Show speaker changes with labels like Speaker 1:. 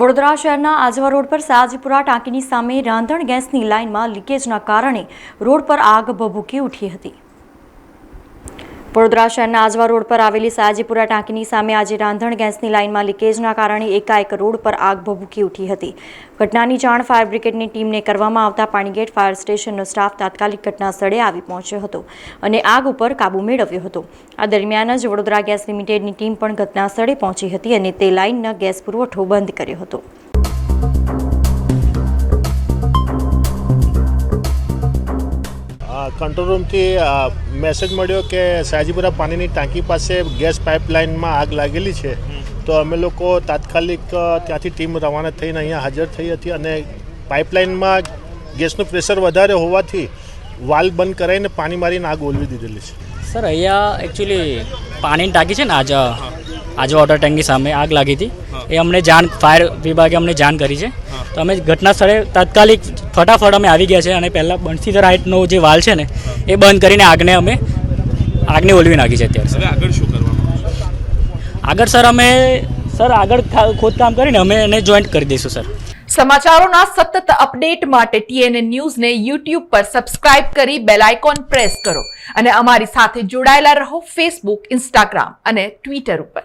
Speaker 1: વડોદરા શહેરના આજવા રોડ પર સયાજીપુરા ટાંકીની સામે રાંધણ ગેસની લાઇનમાં લીકેજના કારણે રોડ પર આગ ભભૂકી ઉઠી હતી। વડોદરા શહેરના આજવા રોડ પર આવેલી સયાજીપુરા ટાંકીની સામે આજે રાંધણ ગેસની લાઇનમાં લીકેજના કારણે એકાએક રોડ પર આગ ભભૂકી ઉઠી હતી। ઘટનાની જાણ ફાયર બ્રિગેડની ટીમને કરવામાં આવતા પાણીગેટ ફાયર સ્ટેશનનો સ્ટાફ તાત્કાલિક ઘટના સ્થળે આવી પહોંચ્યો હતો અને આગ ઉપર કાબૂ મેળવ્યો હતો। આ દરમિયાન જ વડોદરા ગેસ લિમિટેડની ટીમ પણ ઘટના સ્થળે પહોંચી હતી અને તે લાઇનનો ગેસ પુરવઠો બંધ કર્યો હતો।
Speaker 2: કંટ્રોલ રૂમથી મેસેજ મળ્યો કે સયાજીપુરા પાણીની ટાંકી પાસે ગેસ પાઇપલાઇનમાં આગ લાગેલી છે, તો અમે લોકો તાત્કાલિક ત્યાંથી ટીમ રવાના થઈને અહીંયા હાજર થઈ હતી અને પાઇપલાઇનમાં ગેસનું પ્રેશર વધારે હોવાથી વાલ્વ બંધ કરાવીને પાણી મારીને આગ ઓલવી દીધેલી છે।
Speaker 3: સર અહીંયા એકચ્યુઅલી પાણીની ટાંકી છે ને આજે વોટર ટેન્કની સામે આગ લાગી હતી, એ અમને ફાયર વિભાગે અમને જાણ કરી છે, તો અમે ઘટના સ્થળે તાત્કાલિક ફટાફટ અમે આવી ગયા છે અને પહેલાં બનશી રાઇટનો જે વાલ છે ને એ બંધ કરીને આગને ઓલવી નાખી છે। અત્યારે
Speaker 4: આગળ શું કરવાનું?
Speaker 3: આગળ ખોદકામ કરીને અમે એને જોઈન્ટ કરી દઈશું સર।
Speaker 5: સમાચારોના સતત અપડેટ માટે TNN ન્યૂઝને YouTube પર સબસ્ક્રાઇબ કરી બેલ આઇકોન પ્રેસ કરો અને અમારી સાથે જોડાયેલા રહો Facebook, Instagram અને Twitter ઉપર।